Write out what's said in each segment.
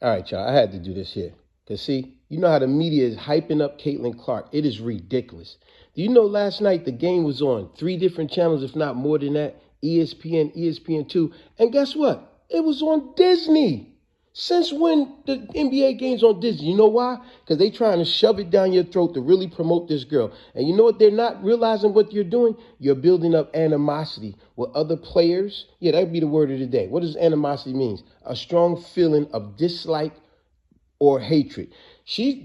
All right, y'all, I had to do this here. Because, see, you know how the media is hyping up Catlin Clark. It is ridiculous. Do you know last night the game was on 3 different channels, if not more than that? ESPN, ESPN2. And guess what? It was on Disney. Since when the NBA game's on Disney? You know why? Because they trying to shove it down your throat to really promote this girl. And you know what? They're not realizing what you're doing. You're building up animosity with other players. Yeah, that would be the word of the day. What does animosity mean? A strong feeling of dislike or hatred.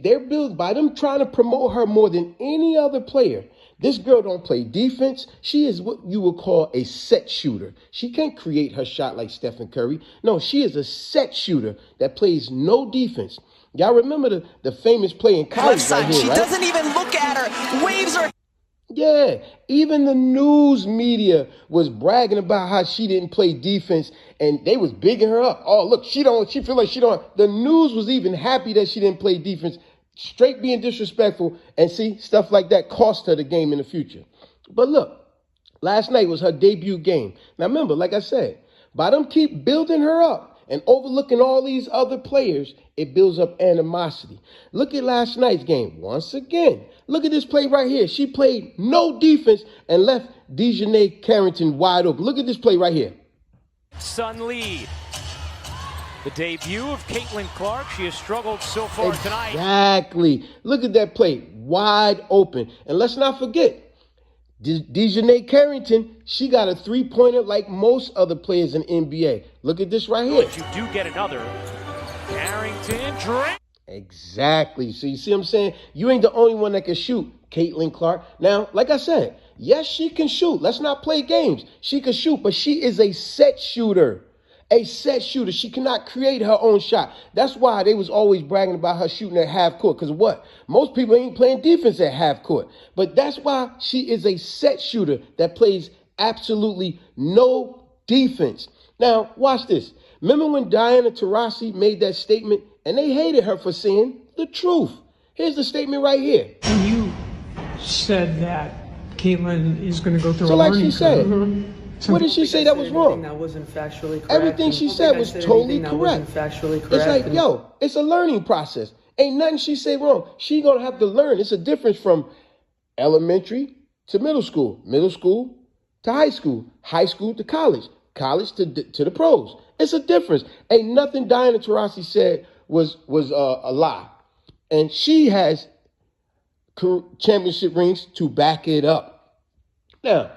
They're built by them trying to promote her more than any other player. This girl don't play defense. She is what you would call a set shooter. She can't create her shot like Stephen Curry. No, she is a set shooter that plays no defense. Y'all remember the famous play in college left side. Right here, she right? doesn't even look at her, waves her. Yeah, even the news media was bragging about how she didn't play defense, and they was bigging her up. Oh, look, she feel like she don't. The news was even happy that she didn't play defense, straight being disrespectful, and see, stuff like that cost her the game in the future. But look, last night was her debut game. Now remember, like I said, by them keep building her up and overlooking all these other players, it builds up animosity. Look at last night's game. Once again, look at this play right here. She played no defense and left Dejanay Carrington wide open. Look at this play right here. Sun lead. The debut of Catlin Clark. She has struggled so far tonight. Exactly. Look at that play. Wide open. And let's not forget, Dejanay Carrington, she got a 3-pointer like most other players in NBA. Look at this right here. But you do get another. Carrington drink. Exactly. So you see what I'm saying? You ain't the only one that can shoot, Catlin Clark. Now, like I said, yes, she can shoot. Let's not play games. She can shoot, but she is a set shooter. A set shooter. She cannot create her own shot. That's why they was always bragging about her shooting at half court. Because what? Most people ain't playing defense at half court. But that's why she is a set shooter that plays absolutely no defense. Now, watch this. Remember when Diana Taurasi made that statement and they hated her for saying the truth? Here's the statement right here. And you said that Catlin is going to go through so a like learning she said, curve. What did she say that was wrong? That wasn't factually correct. Everything she said was totally correct. Factually correct. It's like, yo, it's a learning process. Ain't nothing she say wrong. She gonna have to learn. It's a difference from elementary to middle school to high school to college to the pros. It's a difference. Ain't nothing Diana Taurasi said was a lie. And she has championship rings to back it up. Now,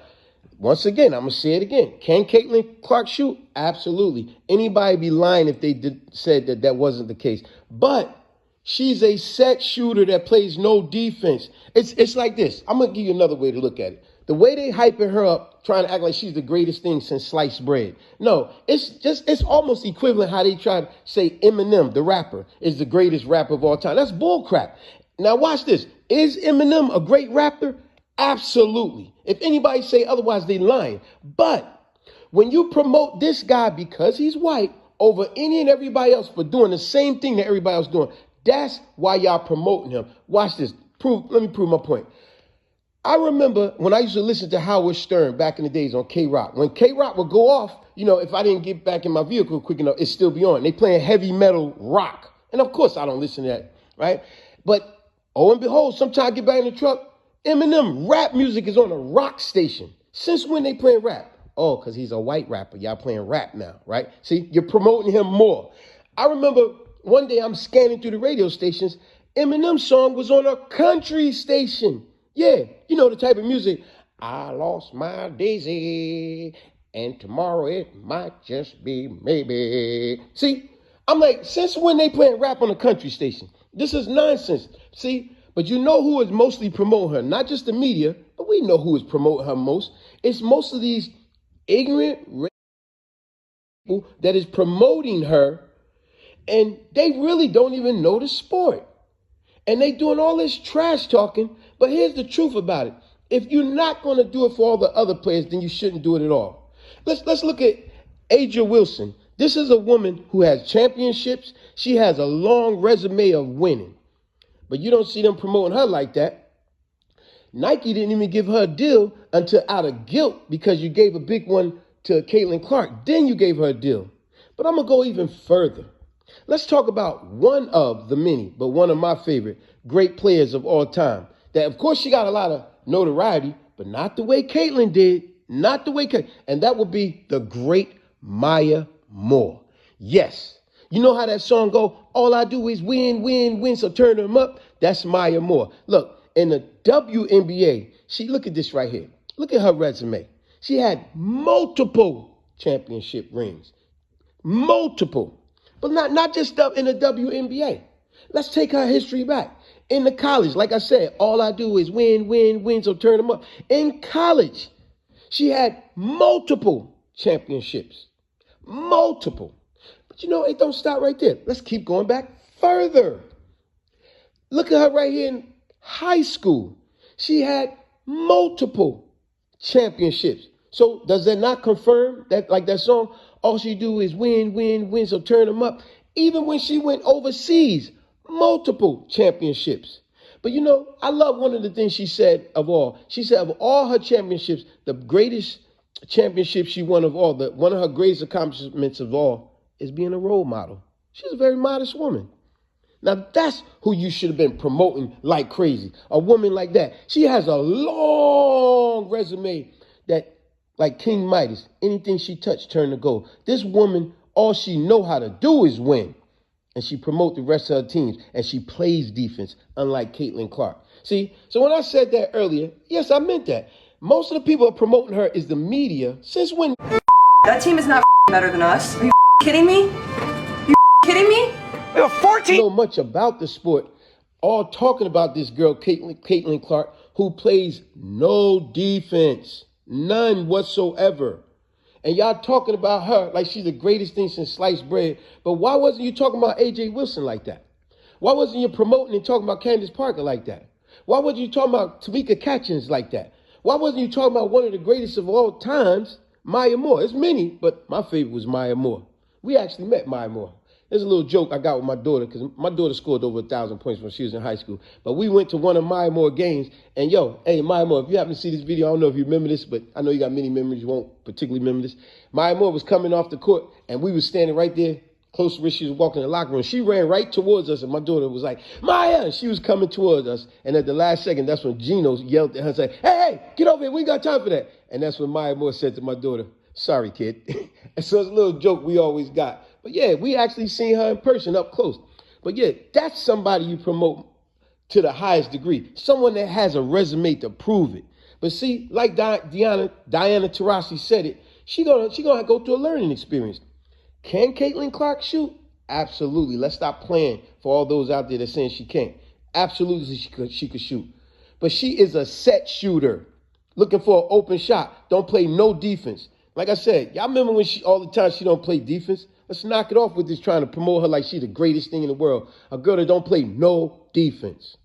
once again, I'm going to say it again. Can Catlin Clark shoot? Absolutely. Anybody be lying if they said that wasn't the case. But she's a set shooter that plays no defense. It's like this. I'm going to give you another way to look at it. The way they hyping her up, trying to act like she's the greatest thing since sliced bread. No, it's almost equivalent how they try to say Eminem, the rapper, is the greatest rapper of all time. That's bullcrap. Now watch this. Is Eminem a great rapper? Absolutely. If anybody say otherwise, they lying. But when you promote this guy because he's white over any and everybody else for doing the same thing that everybody else doing, that's why y'all promoting him. Watch this. Let me prove my point. I remember when I used to listen to Howard Stern back in the days on K-Rock. When K-Rock would go off, if I didn't get back in my vehicle quick enough, it'd still be on. They playing heavy metal rock. And of course I don't listen to that, right? But oh and behold, sometimes I get back in the truck, Eminem rap music is on a rock station. Since when they playing rap? Oh, because he's a white rapper. Y'all playing rap now, right? See, you're promoting him more. I remember one day I'm scanning through the radio stations. Eminem's song was on a country station. Yeah, you know the type of music. I lost my Daisy, and tomorrow it might just be maybe. See, I'm like, since when they playing rap on a country station? This is nonsense. See? But you know who is mostly promoting her? Not just the media, but we know who is promoting her most. It's most of these ignorant people that is promoting her, and they really don't even know the sport. And they doing all this trash talking, but here's the truth about it. If you're not going to do it for all the other players, then you shouldn't do it at all. Let's look at Aja Wilson. This is a woman who has championships. She has a long resume of winning. But you don't see them promoting her like that. Nike didn't even give her a deal until out of guilt because you gave a big one to Catlin Clark. Then you gave her a deal. But I'm going to go even further. Let's talk about one of the many, but one of my favorite great players of all time. That, of course, she got a lot of notoriety, but not the way Caitlin did. Not the way Caitlin. And that would be the great Maya Moore. Yes. You know how that song go? All I do is win, win, win, so turn them up. That's Maya Moore. Look, in the WNBA, look at this right here. Look at her resume. She had multiple championship rings. Multiple. But not just in the WNBA. Let's take her history back. In the college, like I said, all I do is win, win, win, so turn them up. In college, she had multiple championships. Multiple. But it don't stop right there. Let's keep going back further. Look at her right here in high school. She had multiple championships. So does that not confirm that, like that song, all she do is win, win, win, so turn them up? Even when she went overseas, multiple championships. But I love one of the things she said of all. She said of all her championships, the greatest championship she won of all, one of her greatest accomplishments of all is being a role model. She's a very modest woman. Now, that's who you should have been promoting like crazy. A woman like that. She has a long resume that, like King Midas, anything she touched turned to gold. This woman, all she know how to do is win. And she promote the rest of her teams. And she plays defense, unlike Catlin Clark. See, so when I said that earlier, yes, I meant that. Most of the people promoting her is the media. Since when? That team is not better than us. Are you kidding me? You kidding me? We have 14. Know much about the sport, all talking about this girl, Catlin Clark, who plays no defense, none whatsoever. And y'all talking about her like she's the greatest thing since sliced bread. But why wasn't you talking about A.J. Wilson like that? Why wasn't you promoting and talking about Candace Parker like that? Why wasn't you talking about Tamika Catchings like that? Why wasn't you talking about one of the greatest of all times, Maya Moore? There's many, but my favorite was Maya Moore. We actually met Maya Moore. There's a little joke I got with my daughter, because my daughter scored over 1,000 points when she was in high school. But we went to one of Maya Moore games, and hey, Maya Moore, if you happen to see this video, I don't know if you remember this, but I know you got many memories. You won't particularly remember this. Maya Moore was coming off the court, and we were standing right there, close to where she was walking in the locker room. She ran right towards us, and my daughter was like, Maya! And she was coming towards us, and at the last second, that's when Gino yelled at her and said, hey, get over here, we ain't got time for that. And that's when Maya Moore said to my daughter, sorry, kid. And so it's a little joke we always got. But yeah, we actually seen her in person up close. But yeah, that's somebody you promote to the highest degree. Someone that has a resume to prove it. But see, like Diana Taurasi said it, she gonna go through a learning experience. Can Caitlin Clark shoot? Absolutely. Let's stop playing for all those out there that saying she can't. Absolutely she could shoot. But she is a set shooter. Looking for an open shot. Don't play no defense. Like I said, y'all remember when all the time she don't play defense? Let's knock it off with this trying to promote her like she's the greatest thing in the world. A girl that don't play no defense.